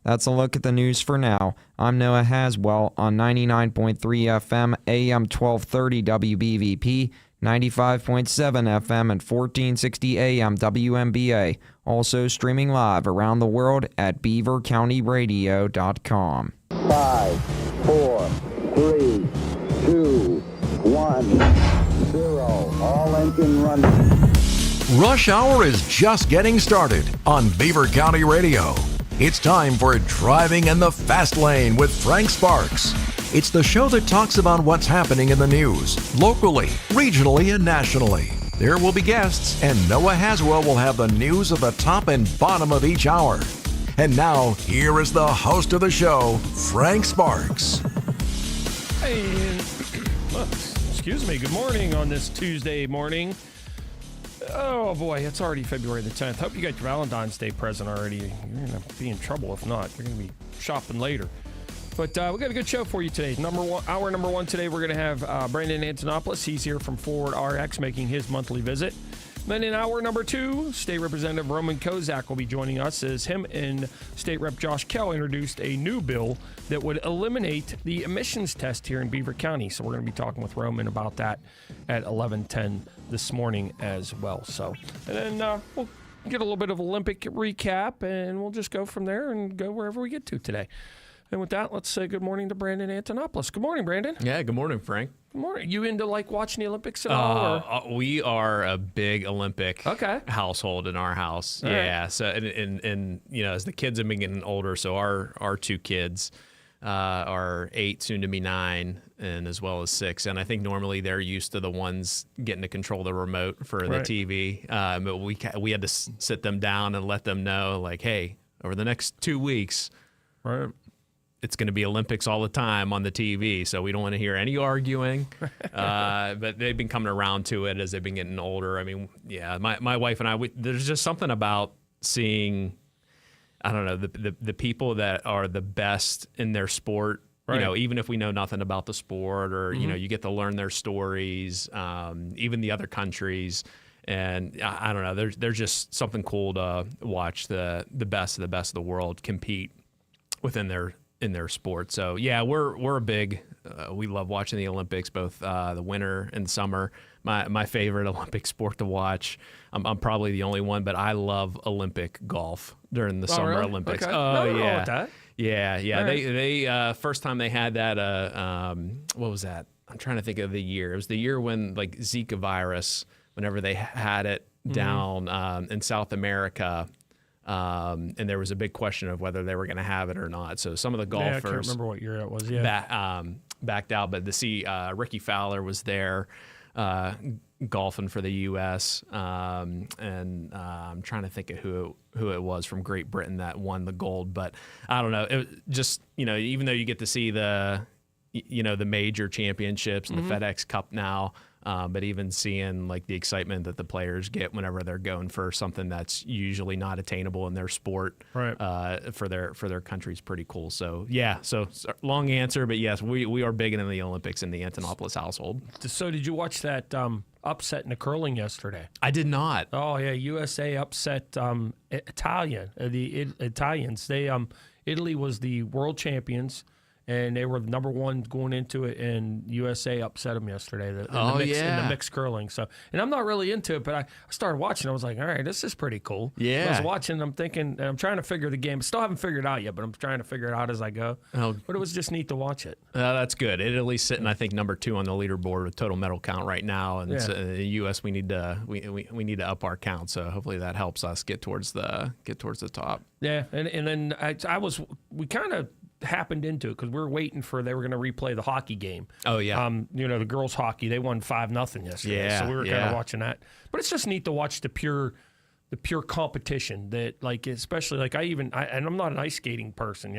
That's a look at the news for now. I'm Noah Haswell on 99.3 FM, AM 1230 WBVP, 95.7 FM and 1460 AM WMBA. Also streaming live around the world at beavercountyradio.com. 5, 4, 3, 2, 1, 0. All engine running. Rush Hour is just getting started on Beaver County Radio. It's time for Driving in the Fast Lane with Frank Sparks. It's the show that talks about what's happening in the news, locally, regionally, and nationally. There will be guests, and Noah Haswell will have the news of the top and bottom of each hour. And now, here is the host of the show, Frank Sparks. Hey, excuse me, good morning on this Tuesday morning. Oh boy, it's already February the 10th. Hope you got your Valentine's Day present already. You're going to be in trouble if not. You're going to be shopping later. But we got a good show for you today. Hour number one today, we're going to have Brandon Antinopoulos. He's here from Froward Rx making his monthly visit. Then in hour number two, State Representative Roman Kozak will be joining us as him and State Rep Josh Kell introduced a new bill that would eliminate the emissions test here in Beaver County. So we're going to be talking with Roman about that at 11:10 this morning as well. So, and then we'll get a little bit of Olympic recap, and we'll just go from there and go wherever we get to today. And with that, let's say good morning to Brandon Antonopoulos. Good morning, Brandon. Yeah, good morning, Frank. Good morning. You into watching the Olympics at all? We are a big Olympic household in our house. All yeah. right. So and you know, as the kids have been getting older, so our two kids are 8, soon to be 9, and as well as 6. And I think normally they're used to the ones getting to control the remote for the TV. But we had to sit them down and let them know, like, hey, over the next 2 weeks, it's going to be Olympics all the time on the TV, so we don't want to hear any arguing. But they've been coming around to it as they've been getting older. I mean, yeah, my wife and I, there's just something about seeing, I don't know, the people that are the best in their sport. You know, even if we know nothing about the sport, or you know, you get to learn their stories, even the other countries. And I don't know, there's just something cool to watch the best of the world compete within their sport. So yeah, we're a big. We love watching the Olympics, both the winter and summer. My favorite Olympic sport to watch. I'm probably the only one, but I love Olympic golf during the Summer Olympics. Okay. Oh Nothing wrong yeah, with that. yeah. Right. They first time they had that. What was that? I'm trying to think of the year. It was the year when like Zika virus, whenever they had it down in South America. And there was a big question of whether they were going to have it or not. So some of the golfers, I can't remember what year it was. Yeah, backed out. But to see Ricky Fowler was there golfing for the U.S. And I'm trying to think of who it was from Great Britain that won the gold. But I don't know. It just, you know, even though you get to see the major championships and the FedEx Cup now. But even seeing like the excitement that the players get whenever they're going for something that's usually not attainable in their sport, for their country is pretty cool. So yeah, so long answer, but yes, we are big into the Olympics in the Antinopoulos household. So did you watch that upset in the curling yesterday? I did not. Oh yeah, USA upset the Italians. Italy was the world champions. And they were the number one going into it, and USA upset them yesterday in the mixed curling. So, and I'm not really into it, but I started watching. I was like, all right, this is pretty cool. Yeah. I was watching, I'm thinking, and I'm trying to figure the game. Still haven't figured it out yet, but I'm trying to figure it out as I go. Oh. But it was just neat to watch it. That's good. Italy's sitting, I think, number 2 on the leaderboard with total medal count right now, and the U.S. we need to up our count. So hopefully that helps us get towards the top. Yeah, and then we kind of happened into it because we were waiting they were going to replay the hockey game. Oh yeah. The girls hockey, they won 5-0 yesterday. Yeah, so we were kind of watching that. But it's just neat to watch the pure competition that, like, especially like and I'm not an ice skating person,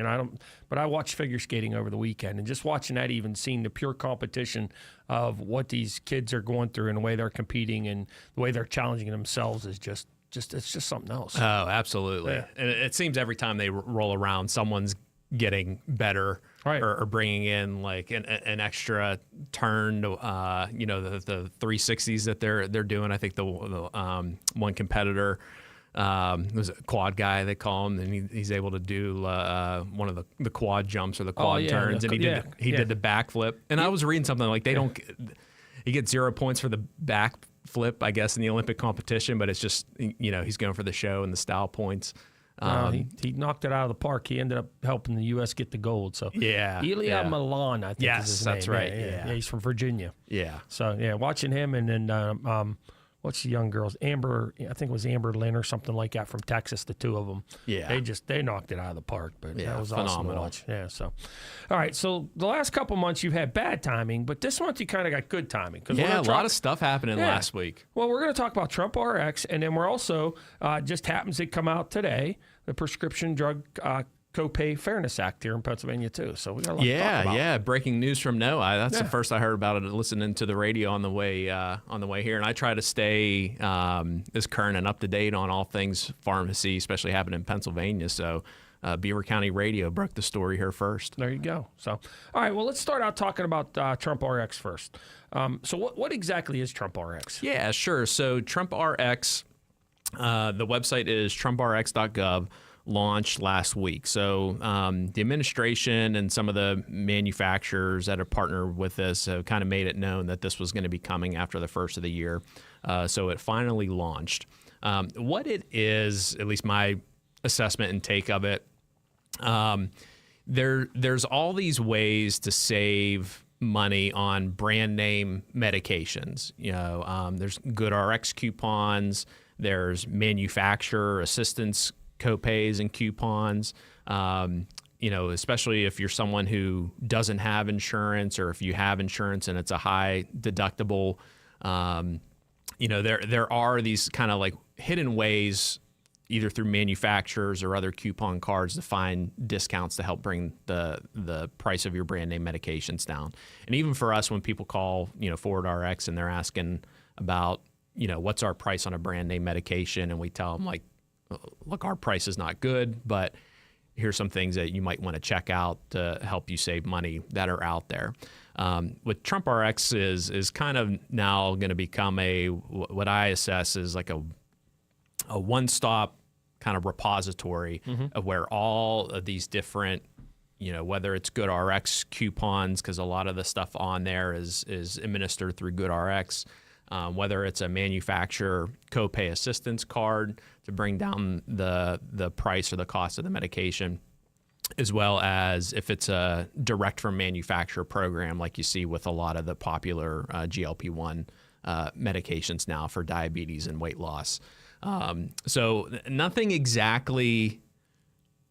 but I watched figure skating over the weekend, and just watching that, even seeing the pure competition of what these kids are going through and the way they're competing and the way they're challenging themselves is just it's just something else. Oh, absolutely. Yeah. And it seems every time they roll around, someone's getting better, or bringing in like an extra turn to the 360s that they're doing. I think the one competitor Was a quad guy, they call him, and he's able to do one of the quad jumps or the quad turns, and he did the backflip. And I was reading something like he gets 0 points for the backflip, I guess, in the Olympic competition, but it's just, he's going for the show and the style points. He knocked it out of the park. He ended up helping the U.S. get the gold. So Ilya Milan, I think is his name. That's right. Yeah, he's from Virginia. Yeah. So watching him, and then what's the young girl's Amber? I think it was Amber Lynn or something like that from Texas. The two of them. Yeah. They knocked it out of the park. But that was phenomenal. awesome to watch. Yeah. So, all right. So the last couple months you've had bad timing, but this month you kind of got good timing. A lot of stuff happening last week. Well, we're going to talk about Trump RX, and then we're also just happens to come out today, the Prescription Drug Copay Fairness Act here in Pennsylvania too. So we got a lot to talk about. Yeah. Breaking news from Noah. That's the first I heard about it listening to the radio on the way here. And I try to stay as current and up to date on all things pharmacy, especially happening in Pennsylvania. So Beaver County Radio broke the story here first. There you go. So, all right. Well, let's start out talking about Trump RX first. So what exactly is Trump RX? Yeah, sure. So Trump RX, the website is trumprx.gov. Launched last week. So the administration and some of the manufacturers that have partnered with this have kind of made it known that this was going to be coming after the first of the year. So it finally launched. What it is, at least my assessment and take of it, there's all these ways to save money on brand name medications. There's good RX coupons. There's manufacturer assistance copays and coupons, especially if you're someone who doesn't have insurance, or if you have insurance and it's a high deductible. There are these kind of like hidden ways, either through manufacturers or other coupon cards, to find discounts to help bring the price of your brand name medications down. And even for us, when people call, Froward Rx and they're asking about, what's our price on a brand name medication, and we tell them, like, look, our price is not good, but here's some things that you might want to check out to help you save money that are out there. With Trump RX is kind of now going to become what I assess is like a one-stop kind of repository of where all of these different, whether it's Good RX coupons, because a lot of the stuff on there is administered through Good RX, whether it's a manufacturer copay assistance card to bring down the price or the cost of the medication, as well as if it's a direct from manufacturer program like you see with a lot of the popular GLP-1 medications now for diabetes and weight loss. So nothing exactly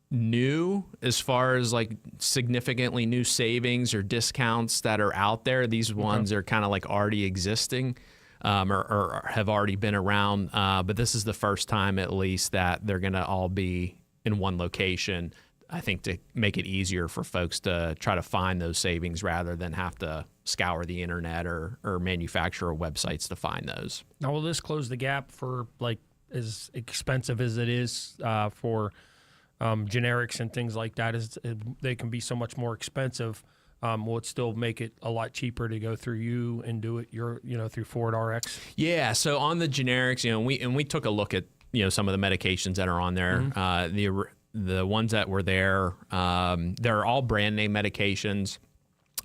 new as far as like significantly new savings or discounts that are out there. These ones are kind of like already existing. Or have already been around, but this is the first time, at least, that they're going to all be in one location, I think, to make it easier for folks to try to find those savings rather than have to scour the internet or manufacturer websites to find those. Now, will this close the gap for, like, as expensive as it is for generics and things like that? They can be so much more expensive. Will it still make it a lot cheaper to go through you and do it through Froward Rx? Yeah. So on the generics, we took a look at some of the medications that are on there. The ones that were there, they're all brand name medications,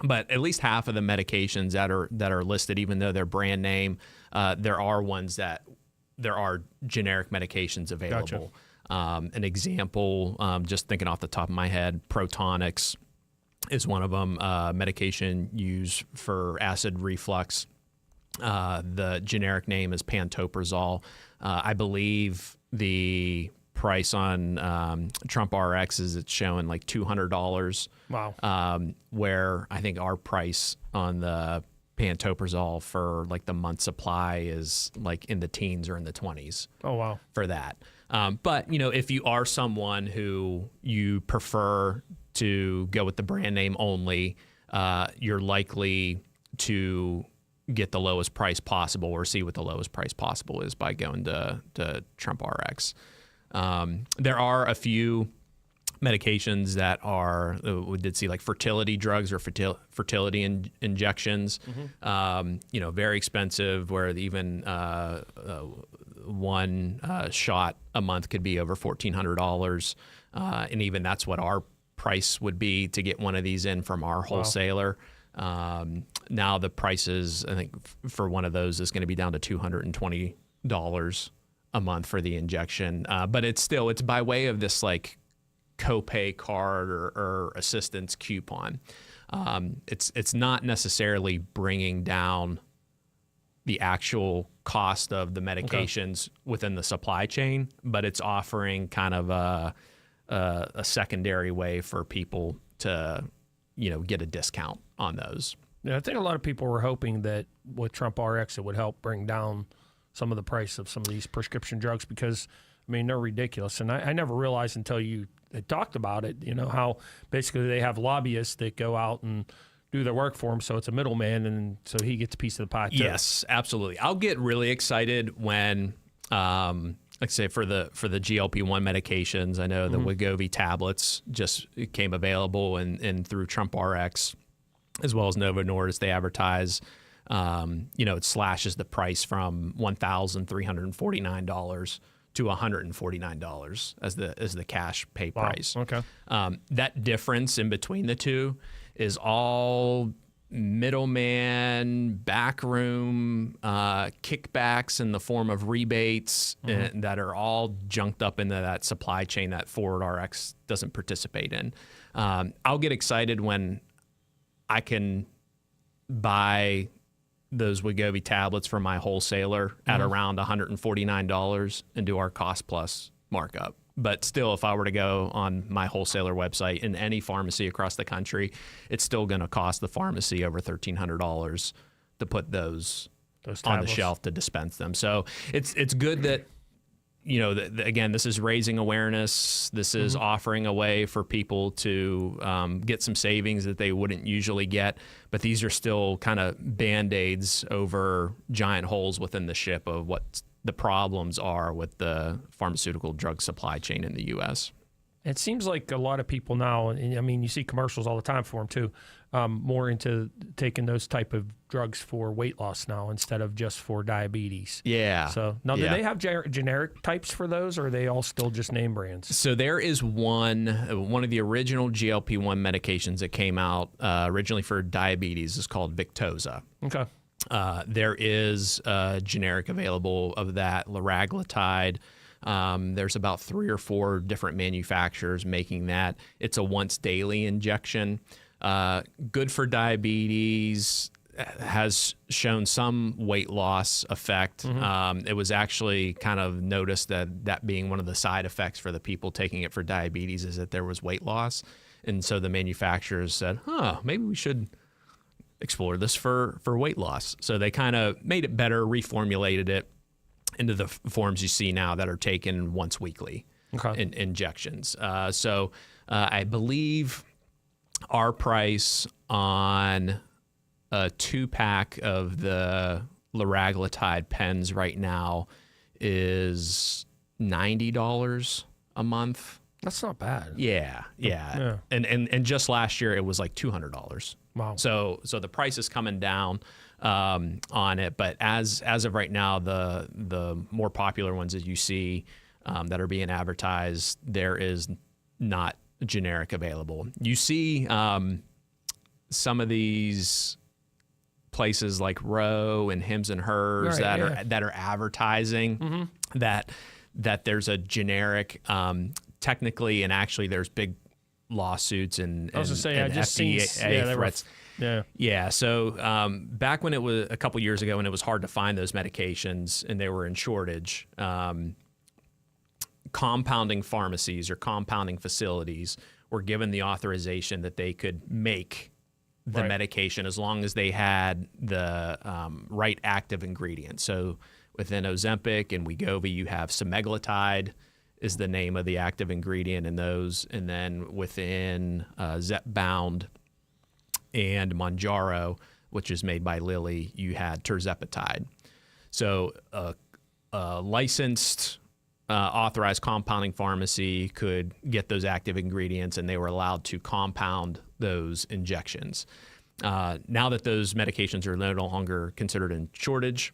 but at least half of the medications that are listed, even though they're brand name, there are ones that there are generic medications available. Gotcha. An example, just thinking off the top of my head, Protonix is one of them, medication used for acid reflux. The generic name is pantoprazole. I believe the price on Trump RX is it's showing like $200. Wow. Where I think our price on the pantoprazole for like the month supply is like in the teens or in the 20s. Oh, wow. For that. But, if you are someone who you prefer to go with the brand name only, you're likely to get the lowest price possible or see what the lowest price possible is by going to Trump RX. There are a few medications that are, we did see like fertility drugs or fertility injections, very expensive, where even one shot a month could be over $1,400, and even that's what our price would be to get one of these in from our wholesaler. Now the prices, I think, for one of those is going to be down to $220 a month for the injection, but it's by way of this like copay card or assistance coupon. It's not necessarily bringing down the actual cost of the medications within the supply chain, but it's offering kind of a secondary way for people to, get a discount on those. Yeah, I think a lot of people were hoping that with Trump RX, it would help bring down some of the price of some of these prescription drugs because, they're ridiculous. And I never realized until you talked about it, how basically they have lobbyists that go out and do their work for them. So it's a middleman, and so he gets a piece of the pie too. Yes, absolutely. I'll get really excited when, like I say, for the GLP-1 medications, I know the Wegovy tablets just came available and through Trump RX, as well as Novo Nordisk, they advertise, it slashes the price from $1,349 to $149 as the cash pay price. Okay. That difference in between the two is all middleman, backroom kickbacks in the form of rebates that are all junked up into that supply chain that Froward Rx doesn't participate in. I'll get excited when I can buy those Wegovy tablets from my wholesaler at around $149 and do our cost plus markup. But still, if I were to go on my wholesaler website in any pharmacy across the country, it's still going to cost the pharmacy over $1,300 to put those on the shelf to dispense them. So it's good that, again, this is raising awareness. This is offering a way for people to get some savings that they wouldn't usually get. But these are still kind of Band-Aids over giant holes within the ship of what the problems are with the pharmaceutical drug supply chain in the U.S. It seems like a lot of people now, and you see commercials all the time for them too, more into taking those type of drugs for weight loss now instead of just for diabetes. Yeah. So now, do they have generic types for those, or are they all still just name brands? So there is one of the original GLP-1 medications that came out originally for diabetes is called Victoza. Okay. There is a generic available of that, liraglutide. There's about 3 or 4 different manufacturers making that. It's a once daily injection. Good for diabetes, has shown some weight loss effect. It was actually kind of noticed that being one of the side effects for the people taking it for diabetes is that there was weight loss. And so the manufacturers said, maybe we should explore this for weight loss. So they kind of made it better, reformulated it into the forms you see now that are taken once weekly in injections. So I believe our price on a 2-pack of the liraglutide pens right now is $90 a month. That's not bad. Yeah. And just last year it was like $200. Wow. So the price is coming down on it, but as of right now, the more popular ones that you see that are being advertised, there is not generic available. You see some of these places like Roe and Hims and Hers that are advertising that there's a generic technically, and actually there's big lawsuits and I was gonna say, I just seen threats. Yeah. So back when it was a couple years ago, when it was hard to find those medications and they were in shortage, compounding pharmacies or compounding facilities were given the authorization that they could make the medication as long as they had the right active ingredients. So within Ozempic and Wegovy, you have semaglutide is the name of the active ingredient in those. And then within Zepbound and Mounjaro, which is made by Lilly, you had tirzepatide. So a licensed, authorized compounding pharmacy could get those active ingredients, and they were allowed to compound those injections. Now that those medications are no longer considered in shortage,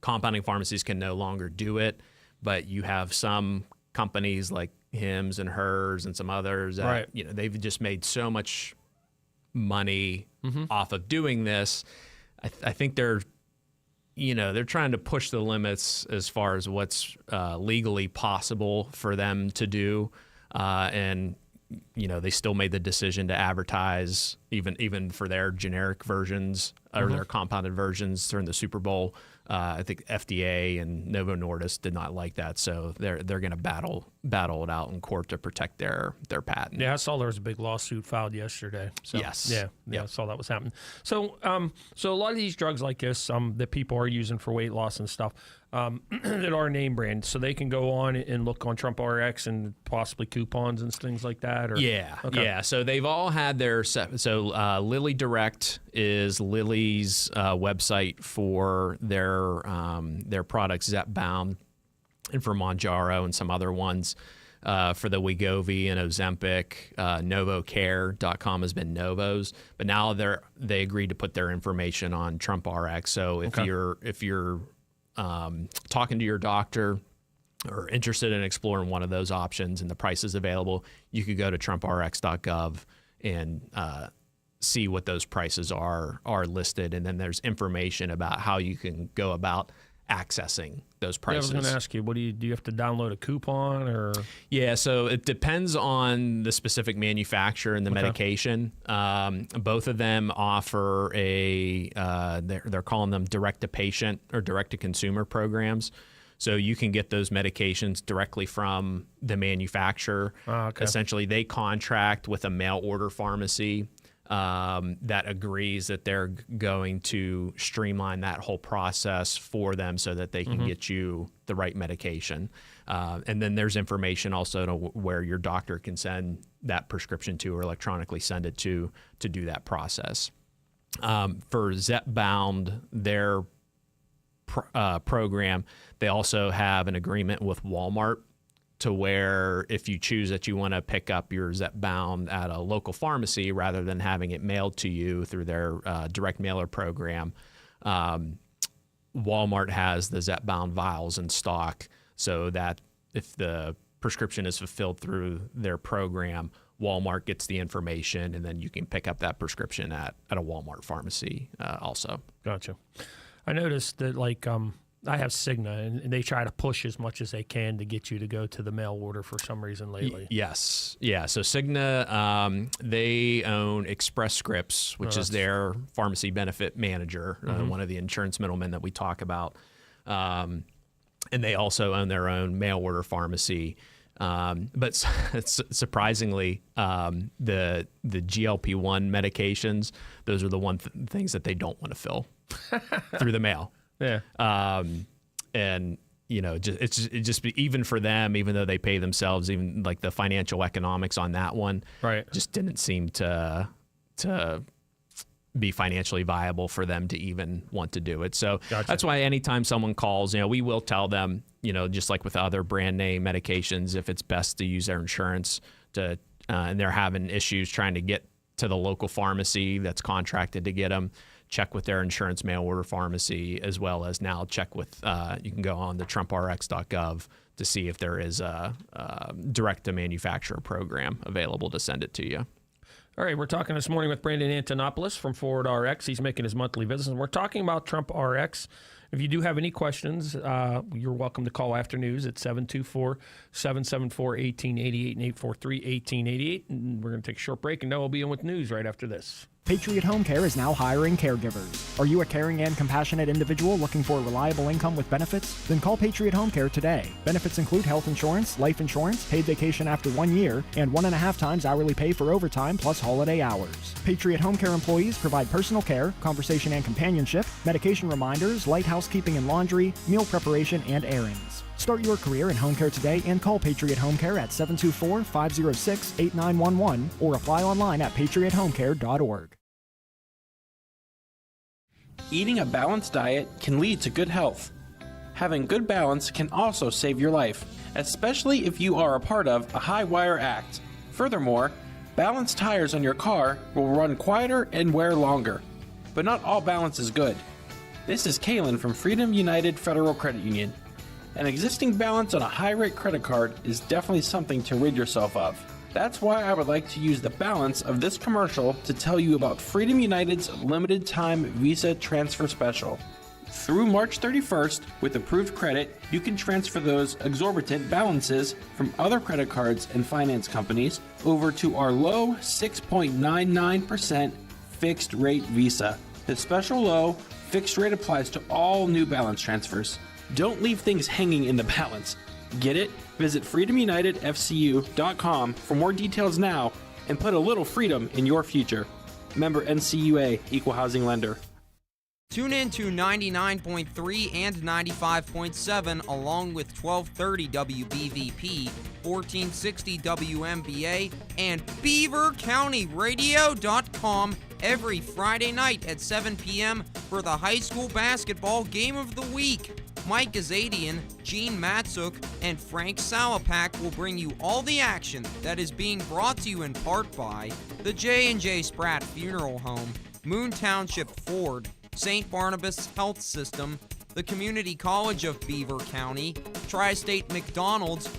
compounding pharmacies can no longer do it, but you have some companies like Hims and Hers and some others that, Right. they've just made so much money off of doing this. I think they're trying to push the limits as far as what's legally possible for them to do. And they still made the decision to advertise even for their generic versions or their compounded versions during the Super Bowl. I think FDA and Novo Nordisk did not like that, so they're going to battle it out in court to protect their patent. Yeah, I saw there was a big lawsuit filed yesterday. So, Yes. Yeah, I saw that was happening. So, so a lot of these drugs like this, that people are using for weight loss and stuff, that are name brand, so they can go on and look on Trump RX and possibly coupons and things like that. Or Yeah. So they've all had their Lilly Direct is Lilly's website for their products, Zepbound, and for Mounjaro and some other ones. For the Wegovy and Ozempic, NovoCare.com has been Novo's, but now they agreed to put their information on Trump RX. So if you're talking to your doctor or interested in exploring one of those options and the price is available, you could go to TrumpRx.gov and see what those prices are listed, and then there's information about how you can go about accessing those prices. Yeah, I was going to ask you, do you have to download a coupon or? Yeah, so it depends on the specific manufacturer and the medication. Both of them offer they're calling them direct-to-patient or direct-to-consumer programs. So you can get those medications directly from the manufacturer. Essentially, they contract with a mail order pharmacy that agrees that they're going to streamline that whole process for them so that they can get you the right medication. And then there's information also to where your doctor can send that prescription to or electronically send it to do that process. For Zepbound, their program, they also have an agreement with Walmart to where if you choose that you want to pick up your Zepbound at a local pharmacy rather than having it mailed to you through their direct mailer program, Walmart has the Zepbound vials in stock so that if the prescription is fulfilled through their program, Walmart gets the information and then you can pick up that prescription at a Walmart pharmacy also. Gotcha. I noticed that I have Cigna, and they try to push as much as they can to get you to go to the mail order for some reason lately. Yes. Yeah. So Cigna, they own Express Scripts, which is their pharmacy benefit manager, one of the insurance middlemen that we talk about. And they also own their own mail order pharmacy. But surprisingly, the GLP-1 medications, those are the things that they don't want to fill through the mail. Yeah. And it's just even for them, even though they pay themselves, even like the financial economics on that one, right, just didn't seem to be financially viable for them to even want to do it. So That's why anytime someone calls, we will tell them, just like with other brand name medications, if it's best to use their insurance to, and they're having issues trying to get to the local pharmacy that's contracted to get them, check with their insurance mail order pharmacy, as well as now check with, you can go on the TrumpRx.gov to see if there is a direct-to-manufacturer program available to send it to you. All right, we're talking this morning with Brandon Antinopoulos from Froward Rx. He's making his monthly visits, and we're talking about Trump RX. If you do have any questions, you're welcome to call after news at 724-774-1888 and 843-1888. And we're going to take a short break, and then we'll be in with news right after this. Patriot Home Care is now hiring caregivers. Are you a caring and compassionate individual looking for a reliable income with benefits? Then call Patriot Home Care today. Benefits include health insurance, life insurance, paid vacation after 1 year, and 1.5 times hourly pay for overtime plus holiday hours. Patriot Home Care employees provide personal care, conversation and companionship, medication reminders, light housekeeping and laundry, meal preparation, and errands. Start your career in home care today and call Patriot Home Care at 724-506-8911 or apply online at patriothomecare.org. Eating a balanced diet can lead to good health. Having good balance can also save your life, especially if you are a part of a high-wire act. Furthermore, balanced tires on your car will run quieter and wear longer. But not all balance is good. This is Kalen from Freedom United Federal Credit Union. An existing balance on a high-rate credit card is definitely something to rid yourself of. That's why I would like to use the balance of this commercial to tell you about Freedom United's limited time Visa transfer special. Through March 31st, with approved credit, you can transfer those exorbitant balances from other credit cards and finance companies over to our low 6.99% fixed rate Visa. The special low fixed rate applies to all new balance transfers. Don't leave things hanging in the balance. Get it? Visit freedomunitedfcu.com for more details now and put a little freedom in your future. Member NCUA, Equal Housing Lender. Tune in to 99.3 and 95.7 along with 1230 WBVP, 1460 WMBA, and BeaverCountyRadio.com every Friday night at 7 p.m. for the high school basketball game of the week. Mike Gazadian, Gene Matsuk, and Frank Salapak will bring you all the action that is being brought to you in part by the J&J Spratt Funeral Home, Moon Township Ford, St. Barnabas Health System, the Community College of Beaver County, Tri-State McDonald's,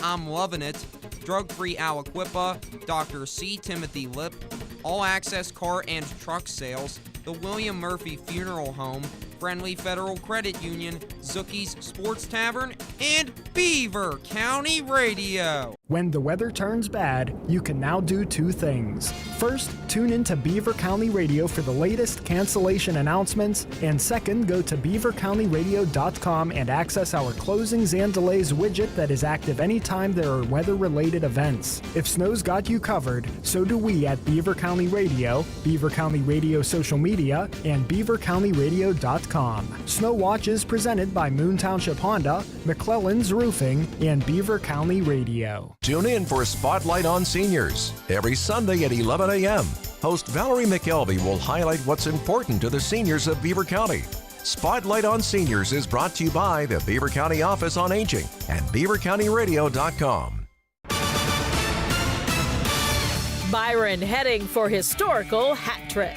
I'm loving it, Drug-Free Aliquippa, Dr. C. Timothy Lip, All Access Car and Truck Sales, the William Murphy Funeral Home, Friendly Federal Credit Union, Zookie's Sports Tavern, and Beaver County Radio. When the weather turns bad, you can now do two things. First, tune into Beaver County Radio for the latest cancellation announcements, and second, go to beavercountyradio.com and access our closings and delays widget that is active anytime there are weather-related events. If snow's got you covered, so do we at Beaver County Radio, Beaver County Radio social media, and beavercountyradio.com. Snow Watch is presented by Moon Township Honda, McClellan's Roofing, and Beaver County Radio. Tune in for Spotlight on Seniors every Sunday at 11 a.m. Host Valerie McKelvey will highlight what's important to the seniors of Beaver County. Spotlight on Seniors is brought to you by the Beaver County Office on Aging and BeaverCountyRadio.com. Byron heading for historical hat trick.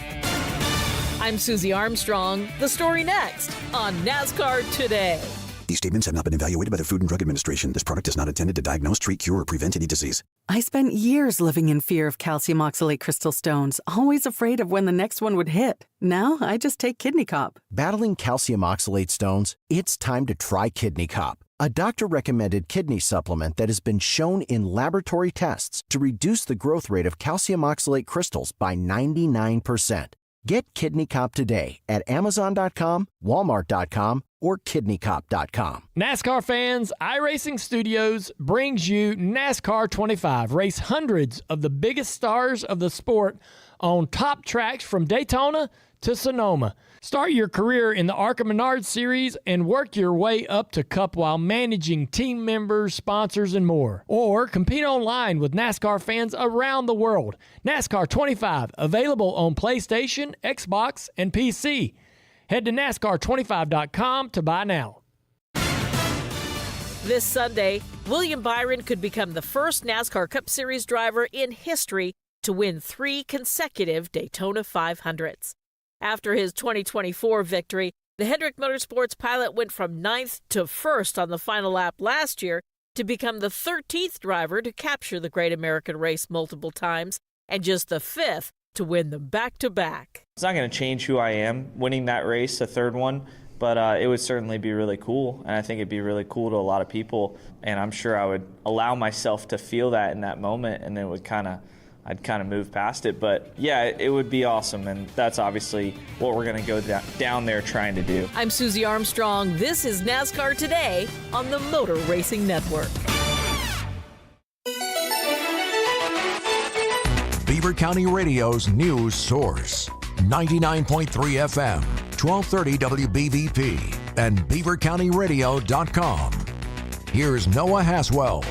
I'm Susie Armstrong. The story next on NASCAR Today. These statements have not been evaluated by the Food and Drug Administration. This product is not intended to diagnose, treat, cure, or prevent any disease. I spent years living in fear of calcium oxalate crystal stones, always afraid of when the next one would hit. Now I just take Kidney Cop. Battling calcium oxalate stones? It's time to try Kidney Cop, a doctor-recommended kidney supplement that has been shown in laboratory tests to reduce the growth rate of calcium oxalate crystals by 99%. Get Kidney Cop today at Amazon.com, Walmart.com, or KidneyCop.com. NASCAR fans, iRacing Studios brings you NASCAR 25. Race hundreds of the biggest stars of the sport on top tracks from Daytona to Sonoma. Start your career in the ARCA Menard Series and work your way up to Cup while managing team members, sponsors, and more. Or compete online with NASCAR fans around the world. NASCAR 25, available on PlayStation, Xbox, and PC. Head to NASCAR25.com to buy now. This Sunday, William Byron could become the first NASCAR Cup Series driver in history to win 3 consecutive Daytona 500s. After his 2024 victory, the Hendrick Motorsports pilot went from 9th to 1st on the final lap last year to become the 13th driver to capture the Great American Race multiple times and just the 5th to win them back-to-back. It's not going to change who I am winning that race, the third one, but it would certainly be really cool, and I think it'd be really cool to a lot of people, and I'm sure I would allow myself to feel that in that moment, and then I'd kind of move past it. But yeah, it would be awesome, and that's obviously what we're going to go down there trying to do. I'm Susie Armstrong. This is NASCAR Today on the Motor Racing Network. Beaver County Radio's news source. 99.3 FM, 1230 WBVP, and BeaverCountyRadio.com. Here's Noah Haswell.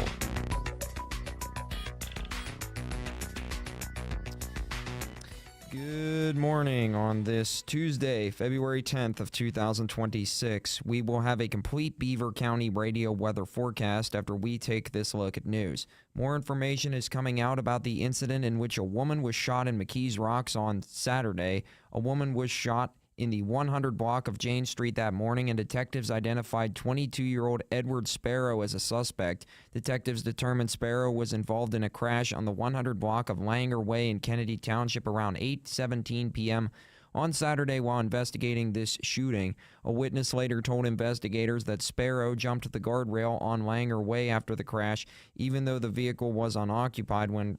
Good morning. On this Tuesday, February 10th of 2026, we will have a complete Beaver County radio weather forecast after we take this look at news. More information is coming out about the incident in which a woman was shot in McKees Rocks on Saturday. A woman was shot in the 100 block of Jane Street that morning, and detectives identified 22-year-old Edward Sparrow as a suspect. Detectives determined Sparrow was involved in a crash on the 100 block of Langer Way in Kennedy Township around 8:17 p.m. on Saturday while investigating this shooting. A witness later told investigators that Sparrow jumped the guardrail on Langer Way after the crash, even though the vehicle was unoccupied when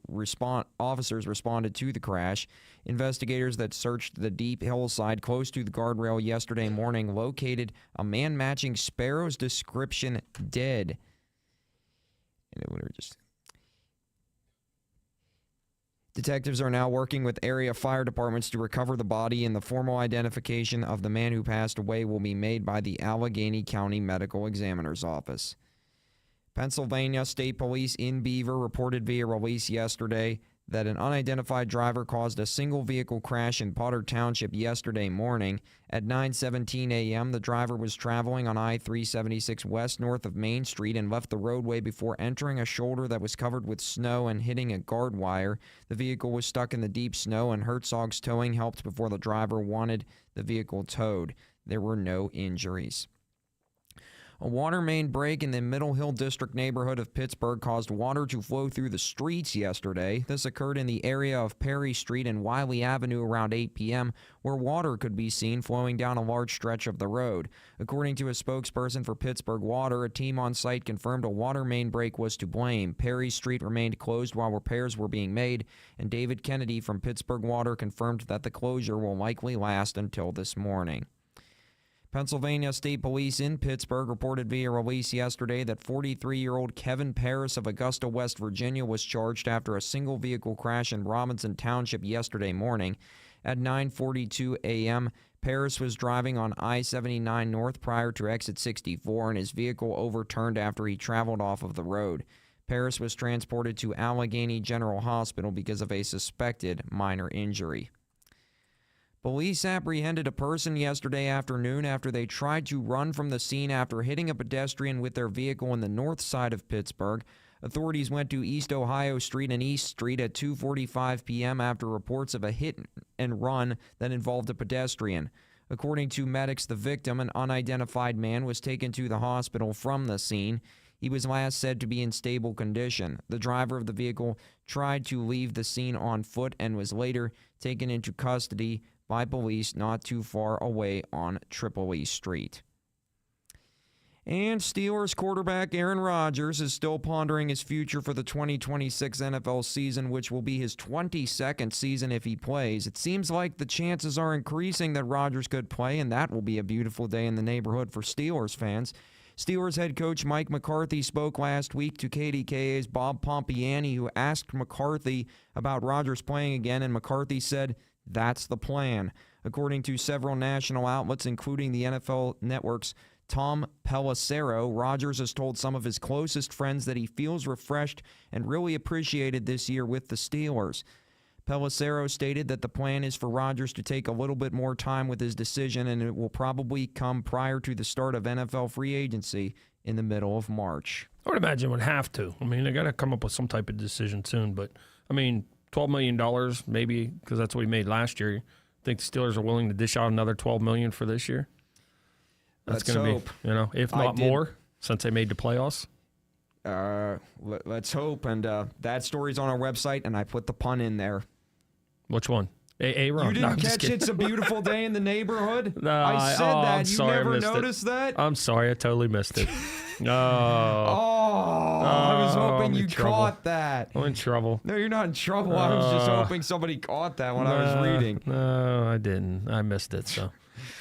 officers responded to the crash. Investigators that searched the deep hillside close to the guardrail yesterday morning located a man matching Sparrow's description dead. And it would just... Detectives are now working with area fire departments to recover the body, and the formal identification of the man who passed away will be made by the Allegheny County Medical Examiner's Office. Pennsylvania State Police in Beaver reported via release yesterday that an unidentified driver caused a single-vehicle crash in Potter Township yesterday morning. At 9:17 a.m., the driver was traveling on I-376 west north of Main Street and left the roadway before entering a shoulder that was covered with snow and hitting a guard wire. The vehicle was stuck in the deep snow, and Herzog's towing helped before the driver wanted the vehicle towed. There were no injuries. A water main break in the Middle Hill District neighborhood of Pittsburgh caused water to flow through the streets yesterday. This occurred in the area of Perry Street and Wiley Avenue around 8 p.m., where water could be seen flowing down a large stretch of the road. According to a spokesperson for Pittsburgh Water, a team on site confirmed a water main break was to blame. Perry Street remained closed while repairs were being made, and David Kennedy from Pittsburgh Water confirmed that the closure will likely last until this morning. Pennsylvania State Police in Pittsburgh reported via release yesterday that 43-year-old Kevin Paris of Augusta, West Virginia, was charged after a single-vehicle crash in Robinson Township yesterday morning. At 9:42 a.m., Paris was driving on I-79 North prior to exit 64, and his vehicle overturned after he traveled off of the road. Paris was transported to Allegheny General Hospital because of a suspected minor injury. Police apprehended a person yesterday afternoon after they tried to run from the scene after hitting a pedestrian with their vehicle on the north side of Pittsburgh. Authorities went to East Ohio Street and East Street at 2:45 p.m. after reports of a hit and run that involved a pedestrian. According to medics, the victim, an unidentified man, was taken to the hospital from the scene. He was last said to be in stable condition. The driver of the vehicle tried to leave the scene on foot and was later taken into custody by police not too far away on Tripoli Street. And Steelers quarterback Aaron Rodgers is still pondering his future for the 2026 NFL season, which will be his 22nd season if he plays. It seems like the chances are increasing that Rodgers could play, and that will be a beautiful day in the neighborhood for Steelers fans. Steelers head coach Mike McCarthy spoke last week to KDKA's Bob Pompiani, who asked McCarthy about Rodgers playing again, and McCarthy said, "That's the plan." According to several national outlets, including the NFL Network's Tom Pelissero, Rodgers has told some of his closest friends that he feels refreshed and really appreciated this year with the Steelers. Pelissero stated that the plan is for Rodgers to take a little bit more time with his decision, and it will probably come prior to the start of NFL free agency in the middle of March. I would imagine would have to. I mean, they got to come up with some type of decision soon. But, I mean, $12 million maybe, because that's what he made last year. I think the Steelers are willing to dish out another $12 million for this year. That's going to be, if not more, since they made the playoffs. Let's hope. And that story's on our website, and I put the pun in there. Which one? Aaron. You didn't catch It's a Beautiful Day in the Neighborhood? No, I said that. I'm You sorry, never I missed noticed that? I'm sorry. I totally missed it. I was hoping you caught that. I'm in trouble. No, you're not in trouble. I was just hoping somebody caught that when I was reading. No, I didn't. I missed it. So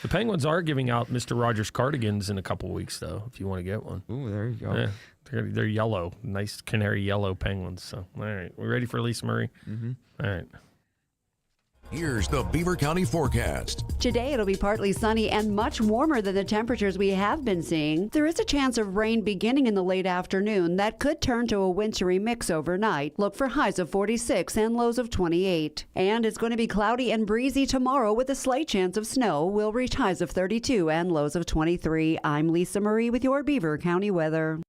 the Penguins are giving out Mr. Rogers cardigans in a couple weeks, though, if you want to get one. Ooh, there you go. Yeah, they're yellow. Nice canary yellow Penguins. So, all right. We ready for Lisa Murray? Mm-hmm. All right. Here's the Beaver County forecast. Today it'll be partly sunny and much warmer than the temperatures we have been seeing. There is a chance of rain beginning in the late afternoon that could turn to a wintry mix overnight. Look for highs of 46 and lows of 28. And it's going to be cloudy and breezy tomorrow with a slight chance of snow. We'll reach highs of 32 and lows of 23. I'm Lisa Marie with your Beaver County weather.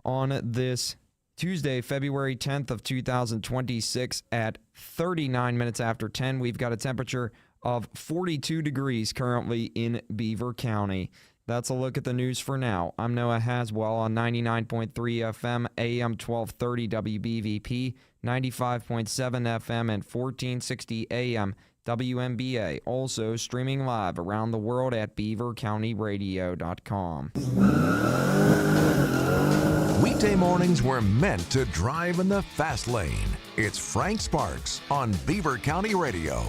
On this Tuesday, February 10th of 2026 at 39 minutes after 10, we've got a temperature of 42 degrees currently in Beaver County. That's a look at the news for now. I'm Noah Haswell on 99.3 FM, AM 1230 WBVP, 95.7 FM, and 1460 AM WMBA. Also streaming live around the world at beavercountyradio.com. Weekday mornings were meant to drive in the fast lane. It's Frank Sparks on Beaver County Radio.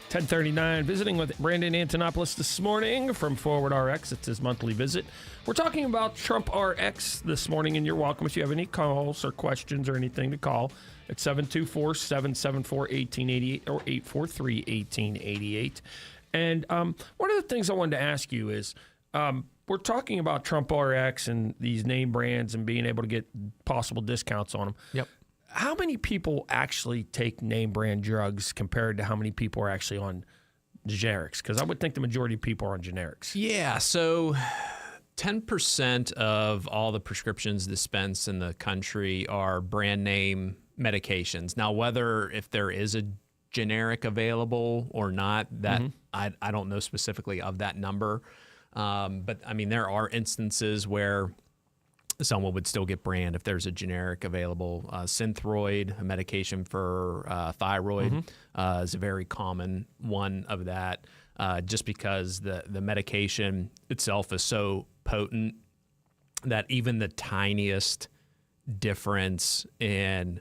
10:39, visiting with Brandon Antinopoulos this morning from Froward Rx. It's his monthly visit. We're talking about Trump RX this morning, and you're welcome if you have any calls or questions or anything to call at 724-774-1888 or 843-1888. And one of the things I wanted to ask you is, we're talking about Trump RX and these name brands and being able to get possible discounts on them. Yep. How many people actually take name brand drugs compared to how many people are actually on generics? Because I would think the majority of people are on generics. Yeah, so 10% of all the prescriptions dispensed in the country are brand name medications. Now, if there is a generic available or not, that I don't know specifically of that number. But I mean, there are instances where someone would still get brand if there's a generic available. Synthroid, a medication for thyroid, is a very common one of that, just because the medication itself is so potent that even the tiniest difference in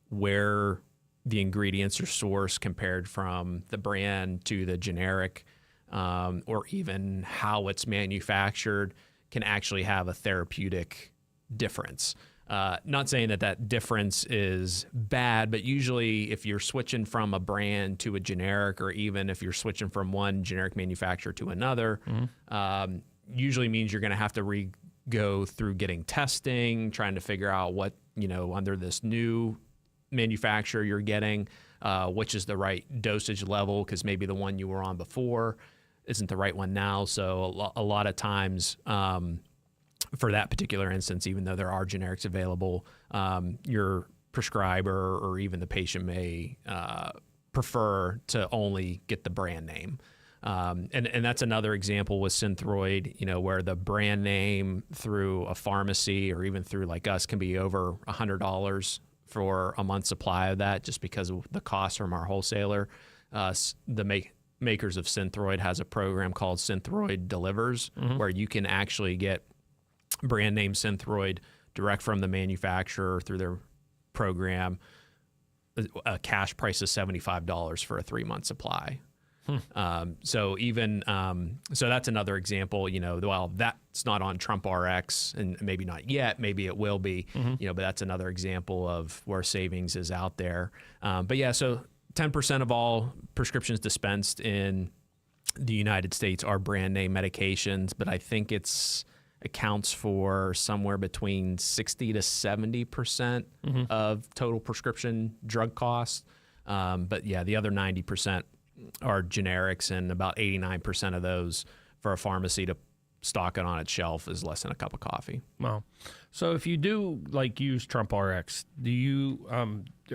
where the ingredients are sourced compared from the brand to the generic, or even how it's manufactured, can actually have a therapeutic difference. Not saying that difference is bad, but usually if you're switching from a brand to a generic, or even if you're switching from one generic manufacturer to another, usually means you're going to have to go through getting testing, trying to figure out what, under this new manufacturer you're getting, which is the right dosage level, because maybe the one you were on before isn't the right one now. So a lot of times, for that particular instance, even though there are generics available, your prescriber or even the patient may prefer to only get the brand name. And that's another example with Synthroid, where the brand name through a pharmacy or even through like us can be over $100 for a month's supply of that, just because of the cost from our wholesaler. The makers of Synthroid has a program called Synthroid Delivers, where you can actually get brand name Synthroid direct from the manufacturer through their program. A cash price is $75 for a 3-month supply. So that's another example, while that's not on Trump RX, and maybe not yet, maybe it will be, but that's another example of where savings is out there. But yeah, so 10% of all prescriptions dispensed in the United States are brand name medications, but I think accounts for somewhere between 60 to 70% of total prescription drug costs. But yeah, the other 90% are generics, and about 89% of those for a pharmacy to stock it on its shelf is less than a cup of coffee. Wow. So if you do use Trump RX, do you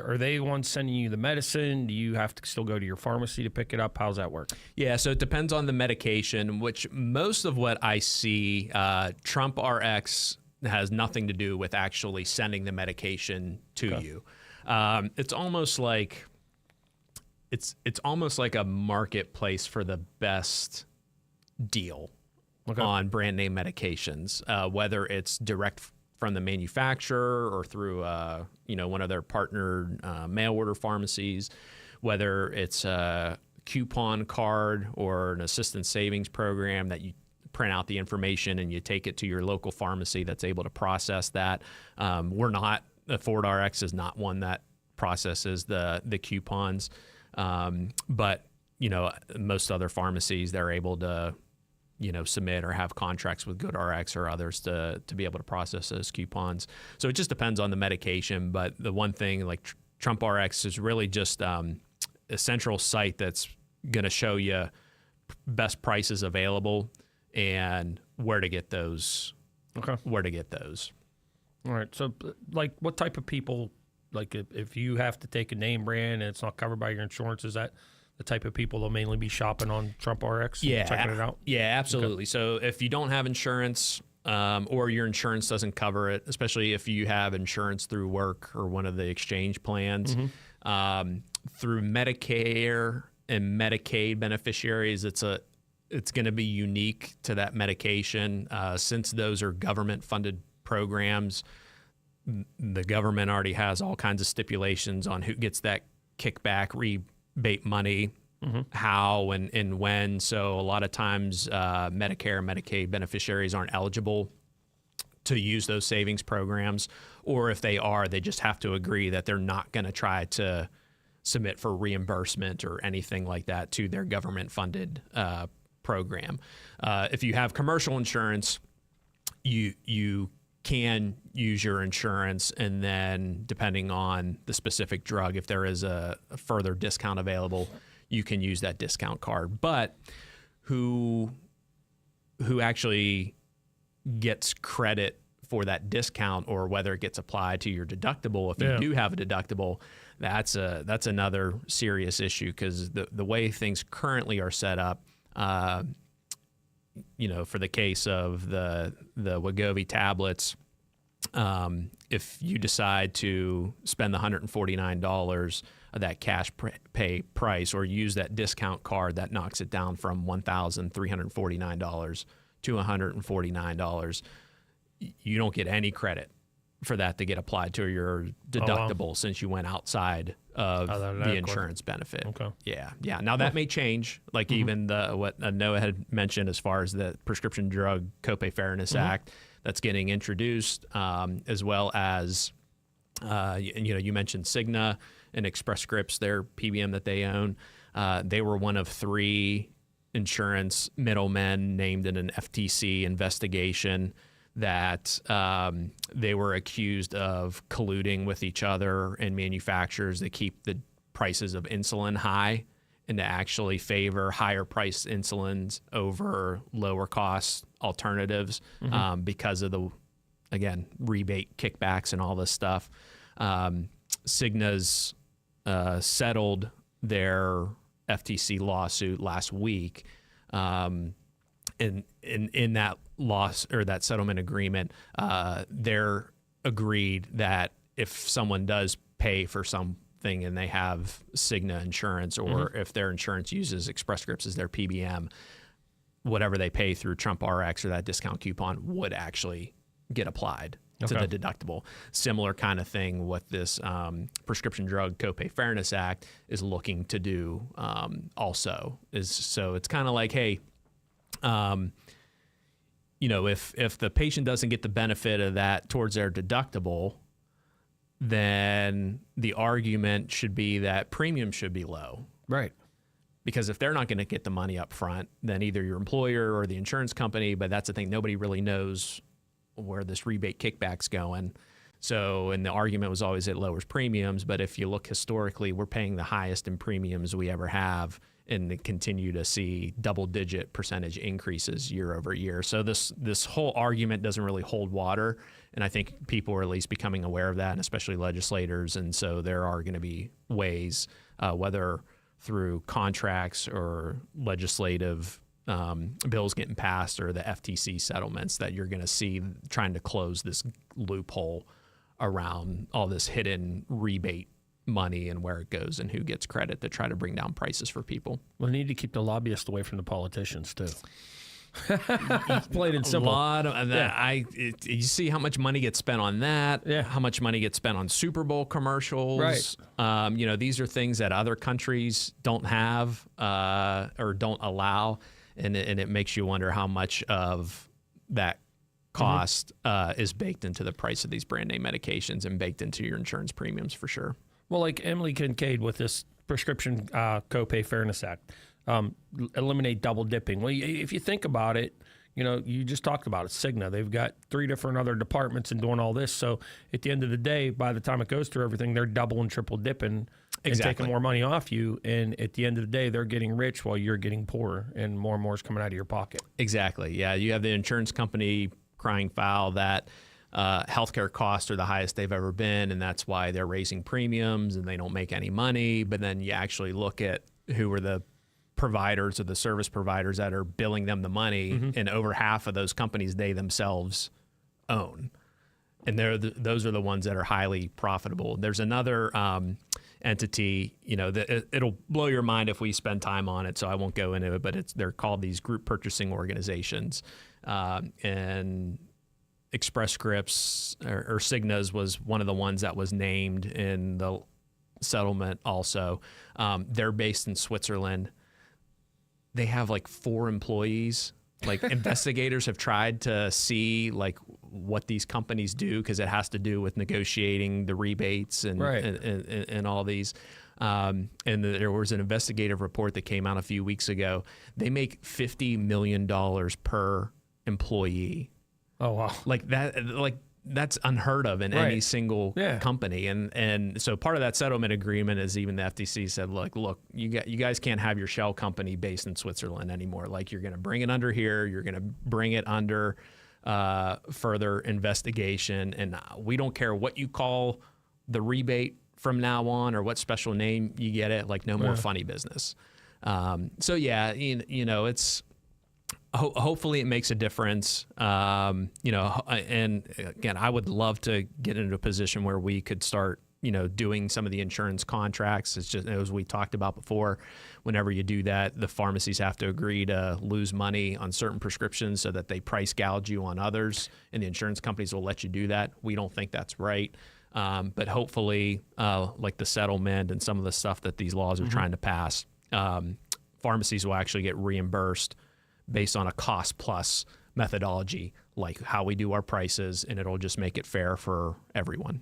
are they the ones sending you the medicine? Do you have to still go to your pharmacy to pick it up? How's that work? Yeah, so it depends on the medication, which most of what I see, Trump RX has nothing to do with actually sending the medication to you. It's almost like a marketplace for the best deal on brand name medications, whether it's direct from the manufacturer or through one of their partnered mail order pharmacies, whether it's a coupon card or an assistance savings program that you print out the information and you take it to your local pharmacy that's able to process that. Froward Rx is not one that processes the coupons, but most other pharmacies, they're able to submit or have contracts with GoodRx or others to be able to process those coupons. So it just depends on the medication. But the one thing, like Trump RX is really just a central site that's going to show you best prices available and where to get those. Okay. Where to get those. All right. So what type of people Like if you have to take a name brand and it's not covered by your insurance, is that the type of people that'll mainly be shopping on Trump RX? Yeah, checking it out. Yeah, absolutely. Okay. So if you don't have insurance, or your insurance doesn't cover it, especially if you have insurance through work or one of the exchange plans, through Medicare and Medicaid beneficiaries, it's going to be unique to that medication. Since those are government-funded programs, the government already has all kinds of stipulations on who gets that kickback rebate money, how and when. So a lot of times Medicare and Medicaid beneficiaries aren't eligible to use those savings programs, or if they are, they just have to agree that they're not going to try to submit for reimbursement or anything like that to their government-funded program. If you have commercial insurance, you can use your insurance, and then depending on the specific drug, if there is a further discount available, you can use that discount card. But who actually gets credit for that discount, or whether it gets applied to your deductible, if you do have a deductible, that's another serious issue, because the way things currently are set up, for the case of the Wegovy tablets, if you decide to spend the $149 of that cash pay price, or use that discount card, that knocks it down from $1,349 to $149. You don't get any credit for that to get applied to your deductible, since you went outside of the insurance benefit. Okay. Yeah. Now that may change, like even what Noah had mentioned as far as the Prescription Drug Copay Fairness Act that's getting introduced, as well as you mentioned Cigna and Express Scripts, their PBM that they own. They were one of 3 insurance middlemen named in an FTC investigation that they were accused of colluding with each other and manufacturers to keep the prices of insulin high, and to actually favor higher priced insulins over lower cost alternatives because of the, again, rebate kickbacks and all this stuff. Cigna's settled their FTC lawsuit last week. In that loss, or that settlement agreement, they're agreed that if someone does pay for something and they have Cigna insurance, or if their insurance uses Express Scripts as their PBM, whatever they pay through Trump RX or that discount coupon would actually get applied to the deductible. Similar kind of thing what this Prescription Drug Copay Fairness Act is looking to do also. So it's kind of like, hey, if the patient doesn't get the benefit of that towards their deductible, then the argument should be that premium should be low. Right. Because if they're not going to get the money up front, then either your employer or the insurance company, but that's the thing, nobody really knows where this rebate kickback's going. So, and the argument was always it lowers premiums, but if you look historically, we're paying the highest in premiums we ever have, and continue to see double-digit percentage increases year over year. So this whole argument doesn't really hold water, and I think people are at least becoming aware of that, and especially legislators. And so there are going to be ways, whether through contracts or legislative bills getting passed, or the FTC settlements, that you're going to see trying to close this loophole around all this hidden rebate money and where it goes and who gets credit, to try to bring down prices for people. We need to keep the lobbyists away from the politicians too. Plain and simple. A lot of that. You see how much money gets spent on that. Yeah. How much money gets spent on Super Bowl commercials. Right. These are things that other countries don't have or don't allow, and it makes you wonder how much of that cost is baked into the price of these brand name medications and baked into your insurance premiums for sure. Well, like Emily Kincaid with this Prescription Copay Fairness Act, eliminate double dipping. Well, if you think about it, you just talked about it, Cigna. They've got 3 different other departments and doing all this. So at the end of the day, by the time it goes through everything, they're double and triple dipping and taking more money off you. And at the end of the day, they're getting rich while you're getting poor, and more is coming out of your pocket. Exactly. Yeah, you have the insurance company crying foul that healthcare costs are the highest they've ever been, and that's why they're raising premiums and they don't make any money. But then you actually look at who are the providers or the service providers that are billing them the money, and over half of those companies they themselves own. And those are the ones that are highly profitable. There's another entity, it'll blow your mind if we spend time on it, so I won't go into it, but they're called these group purchasing organizations. And Express Scripts or Cigna's was one of the ones that was named in the settlement also. They're based in Switzerland. They have like 4 employees. Like investigators have tried to see like what these companies do, because it has to do with negotiating the rebates and all these. And there was an investigative report that came out a few weeks ago. They make $50 million per employee. Oh wow! Like that, that's unheard of in any single company. And so part of that settlement agreement is even the FTC said, look, you guys can't have your shell company based in Switzerland anymore. Like, you're going to bring it under here. You're going to bring it under further investigation. And we don't care what you call the rebate from now on or what special name you get it. Like, no more funny business. So yeah, it's, hopefully it makes a difference. And again, I would love to get into a position where we could start, doing some of the insurance contracts. It's just, as we talked about before, whenever you do that, the pharmacies have to agree to lose money on certain prescriptions so that they price gouge you on others, and the insurance companies will let you do that. We don't think that's right. But hopefully, like the settlement and some of the stuff that these laws are trying to pass, pharmacies will actually get reimbursed based on a cost plus methodology, like how we do our prices, and it'll just make it fair for everyone.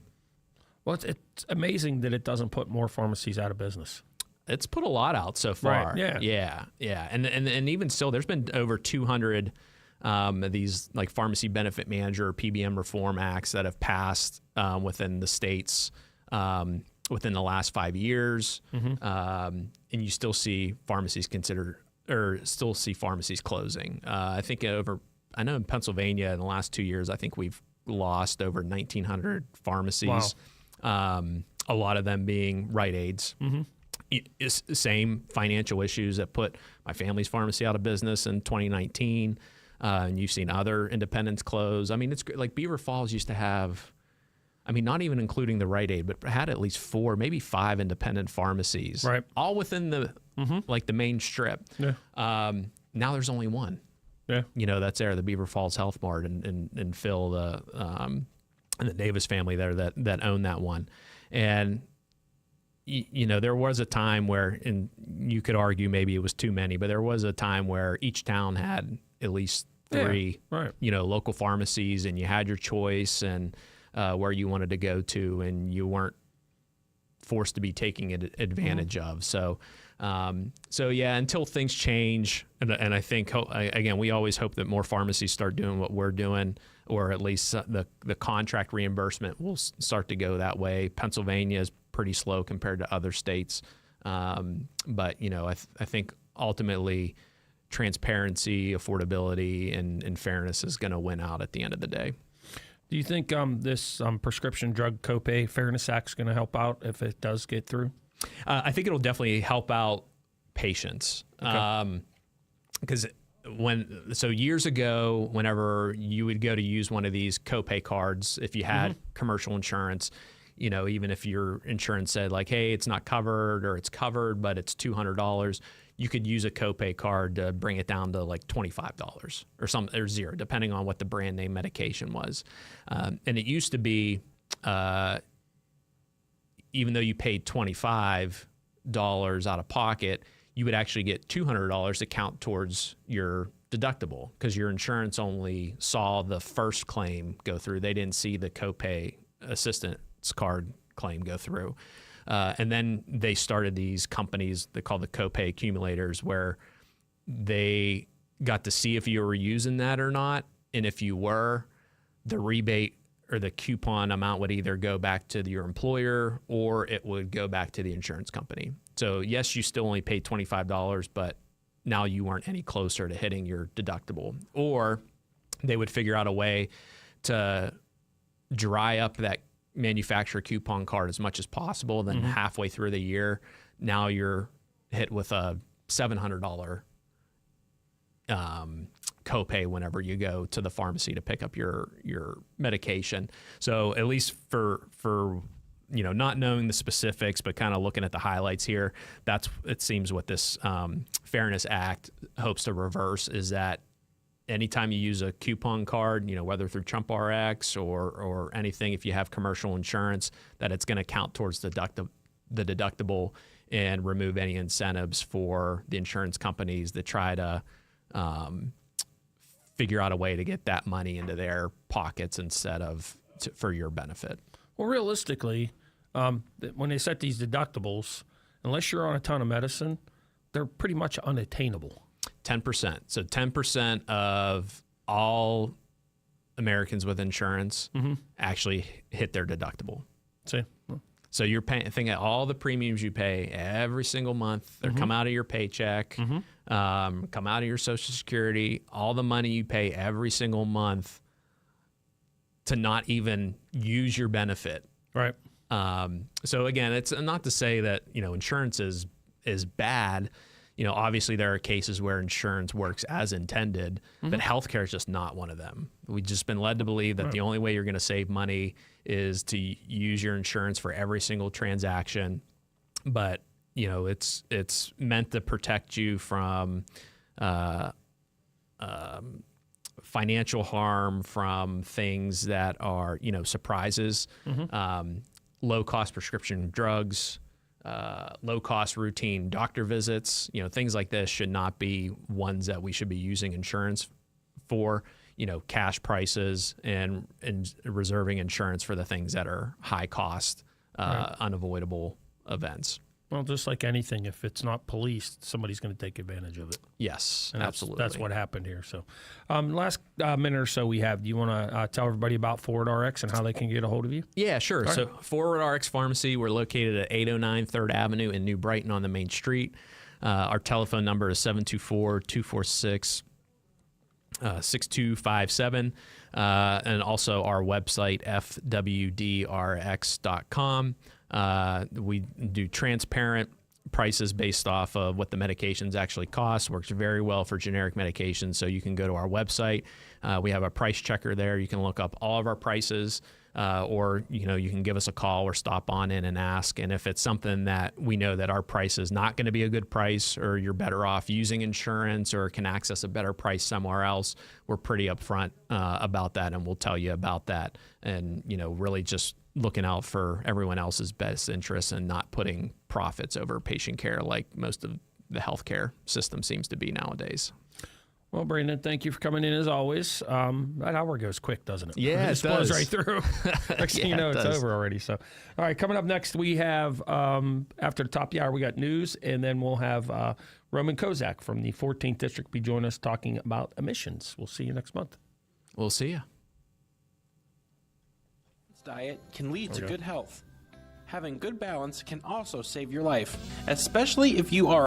Well, it's amazing that it doesn't put more pharmacies out of business. It's put a lot out so far. Right, yeah. And even still, there's been over 200 of these like pharmacy benefit manager or PBM reform acts that have passed within the states within the last 5 years. And you still see pharmacies closing. I know in Pennsylvania in the last 2 years, I think we've lost over 1,900 pharmacies. Wow. A lot of them being Rite Aids. It's the same financial issues that put my family's pharmacy out of business in 2019. And you've seen other independents close. I mean, it's like Beaver Falls used to have, not even including the Rite Aid, but had at least 4, maybe 5 independent pharmacies, right? All within the like the main strip. Yeah. Now there's only one. Yeah. That's there, the Beaver Falls Health Mart, and Phil, and the Davis family there that own that one. And there was a time where, and you could argue maybe it was too many, but there was a time where each town had at least 3, local pharmacies, and you had your choice and where you wanted to go to, and you weren't forced to be taking advantage of. So yeah, until things change, and I think, again, we always hope that more pharmacies start doing what we're doing, or at least the contract reimbursement will start to go that way. Pennsylvania is pretty slow compared to other states. But, I think ultimately transparency, affordability, and fairness is going to win out at the end of the day. Do you think this prescription drug copay fairness act is going to help out if it does get through? I think it'll definitely help out patients. Because years ago, whenever you would go to use one of these copay cards, if you had commercial insurance, even if your insurance said like, hey, it's not covered, or it's covered, but it's $200, you could use a copay card to bring it down to like $25 or $0, depending on what the brand name medication was. And it used to be, even though you paid $25 out of pocket, you would actually get $200 to count towards your deductible, because your insurance only saw the first claim go through. They didn't see the copay assistance card claim go through. And then they started these companies they call the copay accumulators, where they got to see if you were using that or not. And if you were, the rebate or the coupon amount would either go back to your employer or it would go back to the insurance company. So yes, you still only paid $25, but now you weren't any closer to hitting your deductible. Or they would figure out a way to dry up that manufacturer coupon card as much as possible. Then halfway through the year, now you're hit with a $700 copay whenever you go to the pharmacy to pick up your medication. So at least for not knowing the specifics, but kind of looking at the highlights here, it seems what this Fairness Act hopes to reverse is that anytime you use a coupon card, whether through Trump RX or anything, if you have commercial insurance, that it's going to count towards the deductible and remove any incentives for the insurance companies that try to figure out a way to get that money into their pockets instead of for your benefit. Well, realistically, when they set these deductibles, unless you're on a ton of medicine, they're pretty much unattainable. 10%. So 10% of all Americans with insurance actually hit their deductible. See? So you're paying, think of all the premiums you pay every single month. They come out of your paycheck, come out of your Social Security, all the money you pay every single month to not even use your benefit. Right. So again, it's not to say that, insurance is bad. Obviously there are cases where insurance works as intended, but healthcare is just not one of them. We've just been led to believe that the only way you're going to save money is to use your insurance for every single transaction. But, it's meant to protect you from financial harm, from things that are, surprises, low-cost prescription drugs, low-cost routine doctor visits, things like this should not be ones that we should be using insurance for, cash prices and reserving insurance for the things that are high cost, unavoidable events. Well, just like anything, if it's not policed, somebody's going to take advantage of it. Yes, and absolutely. That's what happened here. So last minute or so we have, do you want to tell everybody about Froward Rx and how they can get a hold of you? Yeah, sure. So Froward Rx Pharmacy, we're located at 809 3rd Avenue in New Brighton on the main street. Our telephone number is 724-246-6257. And also our website, fwdrx.com. We do transparent prices based off of what the medications actually cost. Works very well for generic medications. So you can go to our website. We have a price checker there. You can look up all of our prices, or you can give us a call or stop on in and ask. And if it's something that we know that our price is not going to be a good price, or you're better off using insurance or can access a better price somewhere else, we're pretty upfront about that, and we'll tell you about that. And really just looking out for everyone else's best interests and not putting profits over patient care like most of the healthcare system seems to be nowadays. Well, Brandon, thank you for coming in as always. That hour goes quick, doesn't it? Yeah, it blows right through. Next thing you know, it's does. over already. So, all right, coming up next, we have, after the top of the hour, we got news, and then we'll have Roman Kozak from the 14th District be joining us talking about emissions. We'll see you next month. We'll see you. Diet can lead to good health. Having good balance can also save your life, especially if you are